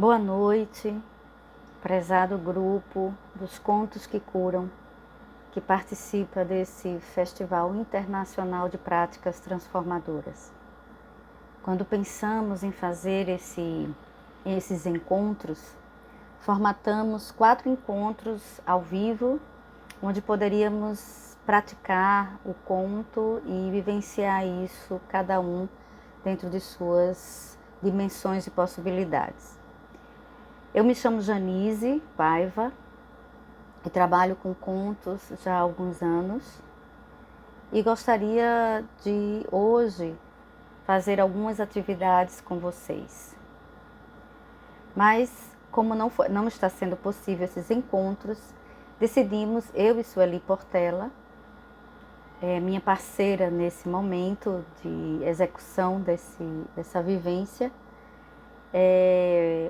Boa noite, prezado grupo dos Contos que Curam, que participa desse Festival Internacional de Práticas Transformadoras. Quando pensamos em fazer esses encontros, formatamos 4 encontros ao vivo, onde poderíamos praticar o conto e vivenciar isso, cada um dentro de suas dimensões e possibilidades. Eu me chamo Janise Paiva e trabalho com contos já há alguns anos e gostaria de hoje fazer algumas atividades com vocês. Mas como não está sendo possível esses encontros, decidimos, eu e Sueli Portela, minha parceira nesse momento de execução dessa vivência,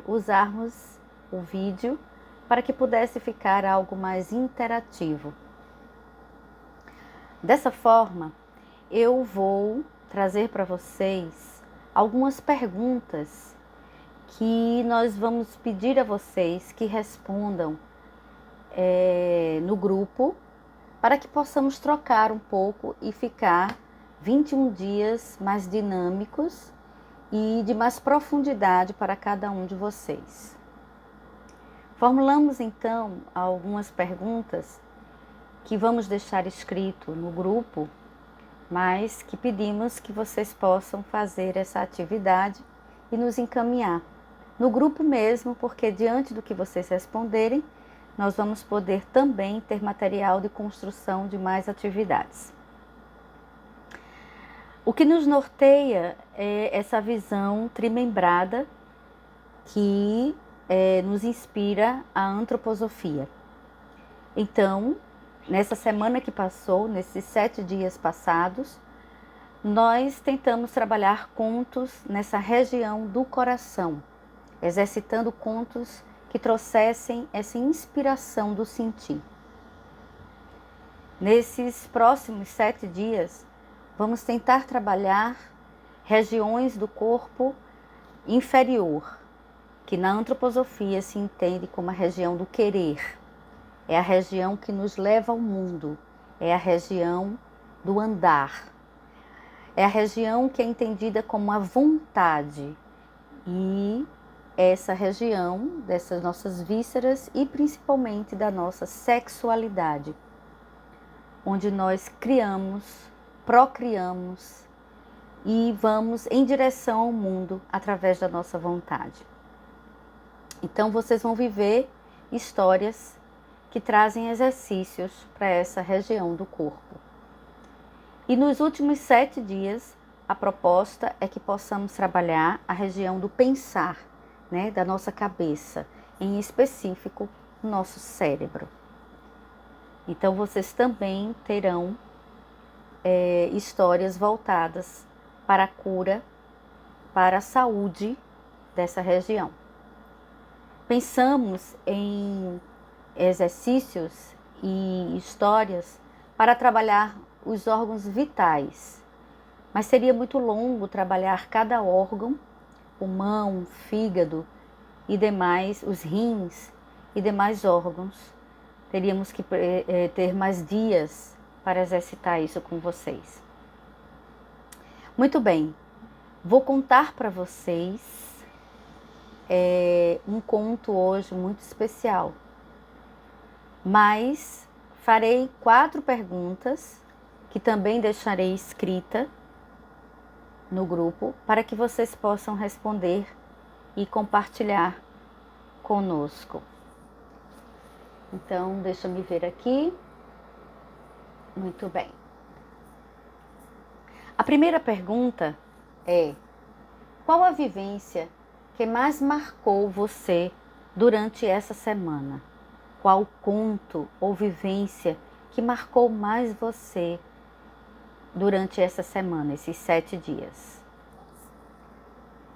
usarmos o vídeo para que pudesse ficar algo mais interativo. Dessa forma, eu vou trazer para vocês algumas perguntas que nós vamos pedir a vocês que respondam no grupo, para que possamos trocar um pouco e ficar 21 dias mais dinâmicos e de mais profundidade para cada um de vocês. Formulamos então algumas perguntas que vamos deixar escrito no grupo, mas que pedimos que vocês possam fazer essa atividade e nos encaminhar no grupo mesmo, porque diante do que vocês responderem, nós vamos poder também ter material de construção de mais atividades. O que nos norteia é essa visão trimembrada que nos inspira a antroposofia. Então, nessa semana que passou, nesses 7 dias passados, nós tentamos trabalhar contos nessa região do coração, exercitando contos que trouxessem essa inspiração do sentir. Nesses próximos 7 dias, vamos tentar trabalhar regiões do corpo inferior, que na antroposofia se entende como a região do querer. É a região que nos leva ao mundo, é a região do andar. É a região que é entendida como a vontade. E essa região dessas nossas vísceras e principalmente da nossa sexualidade, onde nós criamos, procriamos e vamos em direção ao mundo através da nossa vontade. Então vocês vão viver histórias que trazem exercícios para essa região do corpo. E nos últimos 7 dias, a proposta é que possamos trabalhar a região do pensar, né, da nossa cabeça, em específico, nosso cérebro. Então vocês também terão histórias voltadas para a cura, para a saúde dessa região. Pensamos em exercícios e histórias para trabalhar os órgãos vitais, mas seria muito longo trabalhar cada órgão, pulmão, fígado e demais, os rins e demais órgãos. Teríamos que ter mais dias para exercitar isso com vocês. Muito bem, vou contar para vocês um conto hoje muito especial, mas farei 4 perguntas que também deixarei escrita no grupo para que vocês possam responder e compartilhar conosco. Então, deixa eu me ver aqui. Muito bem. A primeira pergunta é: qual a vivência que mais marcou você durante essa semana? Qual conto ou vivência que marcou mais você durante essa semana, esses 7 dias?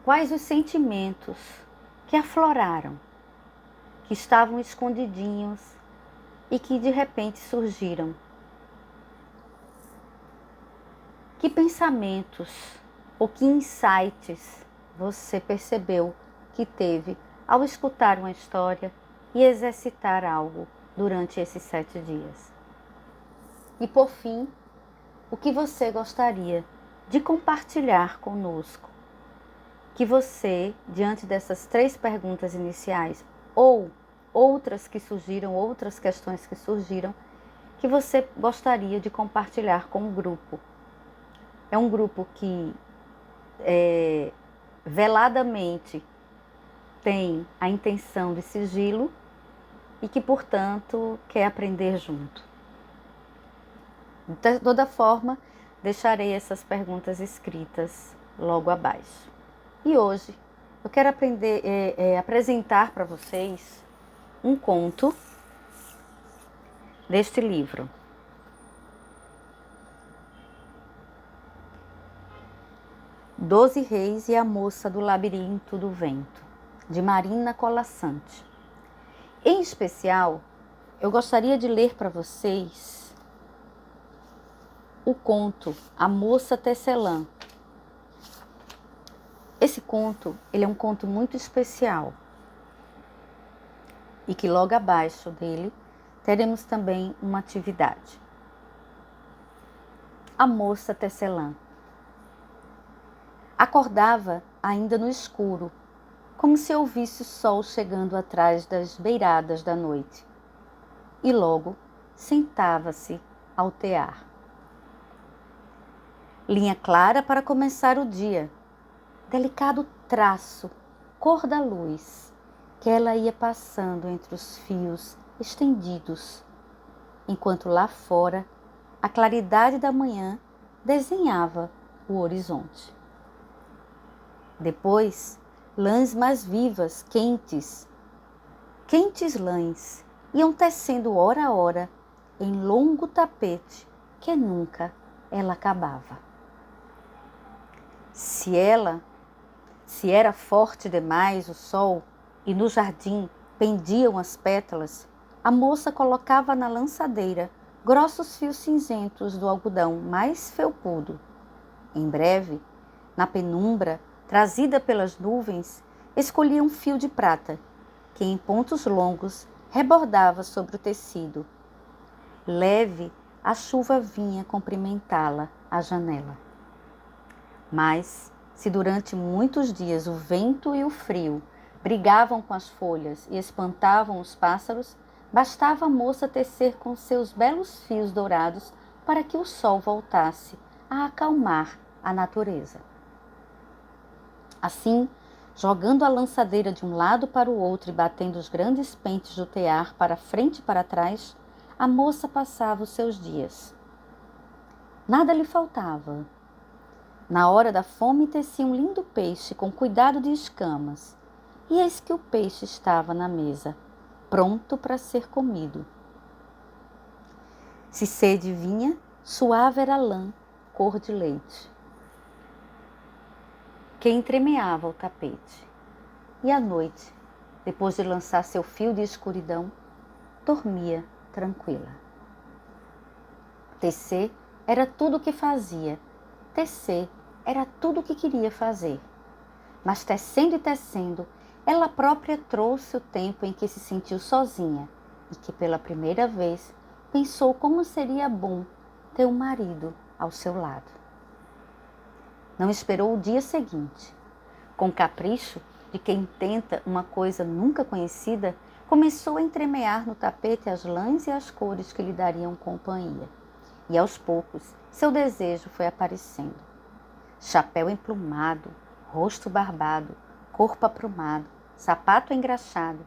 Quais os sentimentos que afloraram, que estavam escondidinhos e que de repente surgiram? Que pensamentos ou que insights você percebeu que teve ao escutar uma história e exercitar algo durante esses 7 dias. E por fim, o que você gostaria de compartilhar conosco? Que você, diante dessas 3 perguntas iniciais, ou outras que surgiram, outras questões que surgiram, que você gostaria de compartilhar com o grupo. É um grupo que veladamente tem a intenção de sigilo e que, portanto, quer aprender junto. De toda forma, deixarei essas perguntas escritas logo abaixo. E hoje eu quero apresentar para vocês um conto deste livro. Doze Reis e a Moça do Labirinto do Vento, de Marina Colasanti. Em especial, eu gostaria de ler para vocês o conto A Moça Tecelã. Esse conto, ele é um conto muito especial e que logo abaixo dele teremos também uma atividade. A Moça Tecelã. Acordava ainda no escuro, como se ouvisse o sol chegando atrás das beiradas da noite. E logo sentava-se ao tear. Linha clara para começar o dia, delicado traço, cor da luz, que ela ia passando entre os fios estendidos, enquanto lá fora a claridade da manhã desenhava o horizonte. Depois, lãs mais vivas, quentes lãs, iam tecendo hora a hora em longo tapete que nunca ela acabava. Se era forte demais o sol e no jardim pendiam as pétalas, a moça colocava na lançadeira grossos fios cinzentos do algodão mais felpudo. Em breve, na penumbra, trazida pelas nuvens, escolhia um fio de prata, que em pontos longos rebordava sobre o tecido. Leve, a chuva vinha cumprimentá-la à janela. Mas, se durante muitos dias o vento e o frio brigavam com as folhas e espantavam os pássaros, bastava a moça tecer com seus belos fios dourados para que o sol voltasse a acalmar a natureza. Assim, jogando a lançadeira de um lado para o outro e batendo os grandes pentes do tear para frente e para trás, a moça passava os seus dias. Nada lhe faltava. Na hora da fome tecia um lindo peixe com cuidado de escamas, e eis que o peixe estava na mesa, pronto para ser comido. Se sede vinha, suave era a lã, cor de leite, que entremeava o tapete. E à noite, depois de lançar seu fio de escuridão, dormia tranquila. Tecer era tudo o que fazia. Tecer era tudo o que queria fazer. Mas tecendo e tecendo, ela própria trouxe o tempo em que se sentiu sozinha e que pela primeira vez pensou como seria bom ter um marido ao seu lado. Não esperou o dia seguinte. Com capricho de quem tenta uma coisa nunca conhecida, começou a entremear no tapete as lãs e as cores que lhe dariam companhia. E aos poucos, seu desejo foi aparecendo. Chapéu emplumado, rosto barbado, corpo aprumado, sapato engraxado.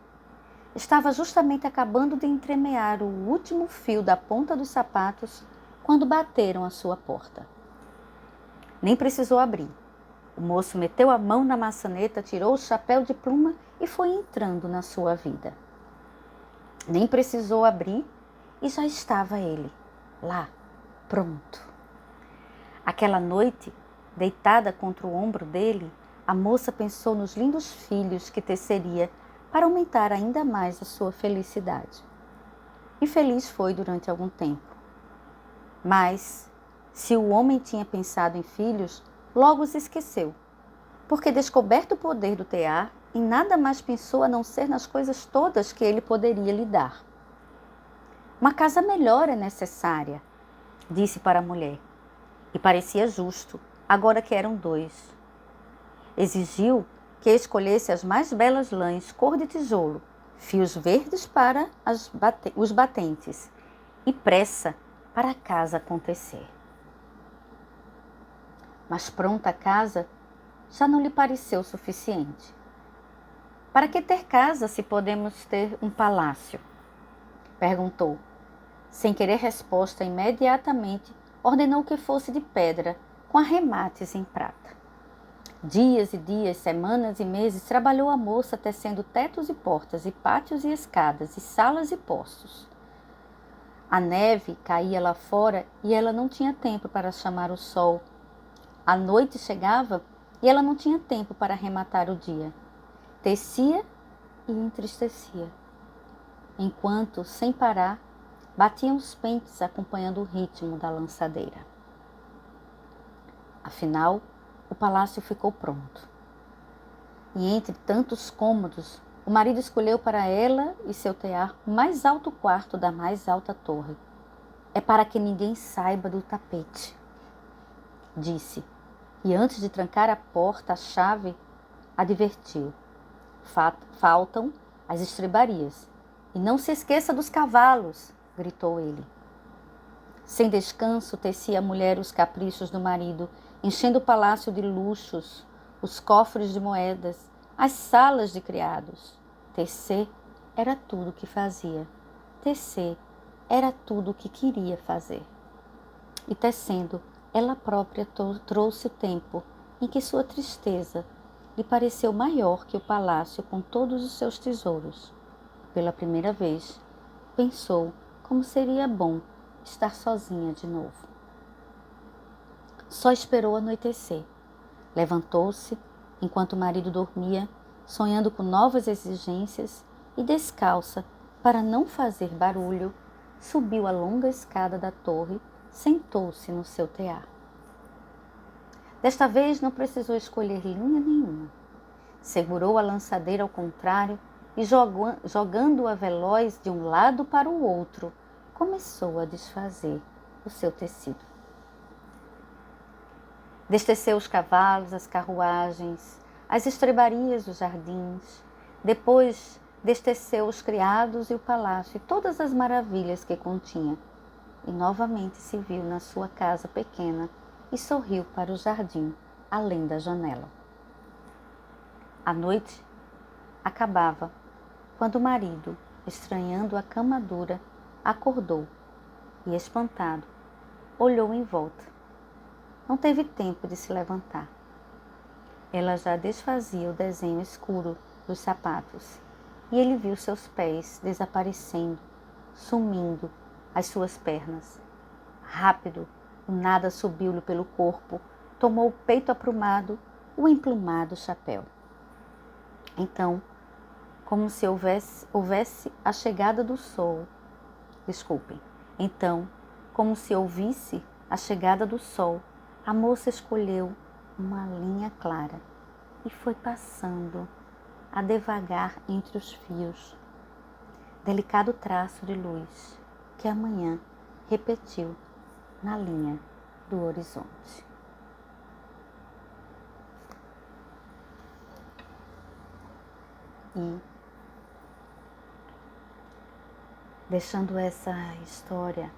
Estava justamente acabando de entremear o último fio da ponta dos sapatos quando bateram à sua porta. Nem precisou abrir. O moço meteu a mão na maçaneta, tirou o chapéu de pluma e foi entrando na sua vida. Nem precisou abrir e já estava ele, lá, pronto. Aquela noite, deitada contra o ombro dele, a moça pensou nos lindos filhos que teceria para aumentar ainda mais a sua felicidade. E feliz foi durante algum tempo. Mas, se o homem tinha pensado em filhos, logo os esqueceu. porque descoberto o poder do tear, em nada mais pensou a não ser nas coisas todas que ele poderia lhe dar. Uma casa melhor é necessária, disse para a mulher, e parecia justo, agora que eram 2. Exigiu que escolhesse as mais belas lãs cor de tijolo, fios verdes para os batentes e pressa para a casa acontecer. Mas pronta a casa já não lhe pareceu suficiente. Para que ter casa se podemos ter um palácio? Perguntou. Sem querer resposta, imediatamente ordenou que fosse de pedra, com arremates em prata. Dias e dias, semanas e meses, trabalhou a moça tecendo tetos e portas, e pátios e escadas, e salas e postos. A neve caía lá fora e ela não tinha tempo para chamar o sol. A noite chegava e ela não tinha tempo para arrematar o dia. Tecia e entristecia, enquanto, sem parar, batiam os pentes acompanhando o ritmo da lançadeira. Afinal, o palácio ficou pronto. E entre tantos cômodos, o marido escolheu para ela e seu tear o mais alto quarto da mais alta torre. É para que ninguém saiba do tapete, disse. E antes de trancar a porta, a chave, advertiu. Faltam as estrebarias. E não se esqueça dos cavalos, gritou ele. Sem descanso, tecia a mulher os caprichos do marido, enchendo o palácio de luxos, os cofres de moedas, as salas de criados. Tecer era tudo o que fazia. Tecer era tudo o que queria fazer. E tecendo, ela própria trouxe o tempo em que sua tristeza lhe pareceu maior que o palácio com todos os seus tesouros. Pela primeira vez, pensou como seria bom estar sozinha de novo. Só esperou anoitecer. Levantou-se, enquanto o marido dormia, sonhando com novas exigências, e descalça, para não fazer barulho, subiu a longa escada da torre, sentou-se no seu tear. Desta vez não precisou escolher linha nenhuma. Segurou a lançadeira ao contrário e, jogando-a veloz de um lado para o outro, começou a desfazer o seu tecido. Desteceu os cavalos, as carruagens, as estrebarias dos jardins. Depois desteceu os criados e o palácio e todas as maravilhas que continha. E novamente se viu na sua casa pequena e sorriu para o jardim, além da janela. A noite acabava quando o marido, estranhando a cama dura, acordou e, espantado, olhou em volta. Não teve tempo de se levantar. Ela já desfazia o desenho escuro dos sapatos e ele viu seus pés desaparecendo, sumindo as suas pernas. Rápido, o nada subiu-lhe pelo corpo, tomou o peito aprumado, o emplumado chapéu. Então, como se houvesse a chegada do sol, como se ouvisse a chegada do sol, a moça escolheu uma linha clara e foi passando a devagar entre os fios, delicado traço de luz que a manhã repetiu na linha do horizonte. E, deixando essa história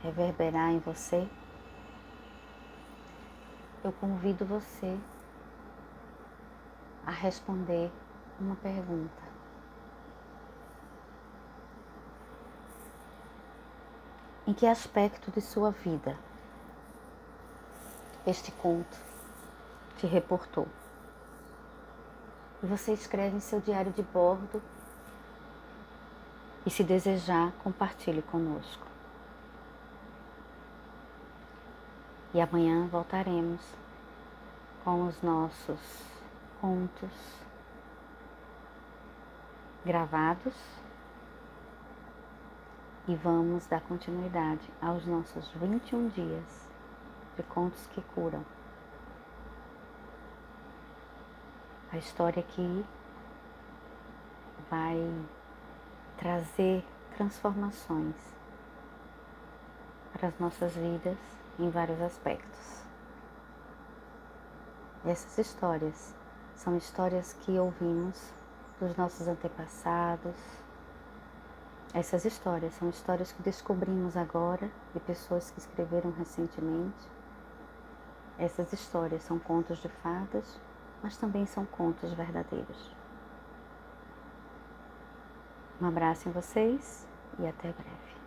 reverberar em você, eu convido você a responder uma pergunta. Em que aspecto de sua vida este conto te reportou? E você escreve em seu diário de bordo e, se desejar, compartilhe conosco. E amanhã voltaremos com os nossos contos gravados e vamos dar continuidade aos nossos 21 dias de contos que curam. A história que vai trazer transformações para as nossas vidas em vários aspectos. Essas histórias são histórias que ouvimos dos nossos antepassados. Essas histórias são histórias que descobrimos agora de pessoas que escreveram recentemente. Essas histórias são contos de fadas, mas também são contos verdadeiros. Um abraço em vocês e até breve.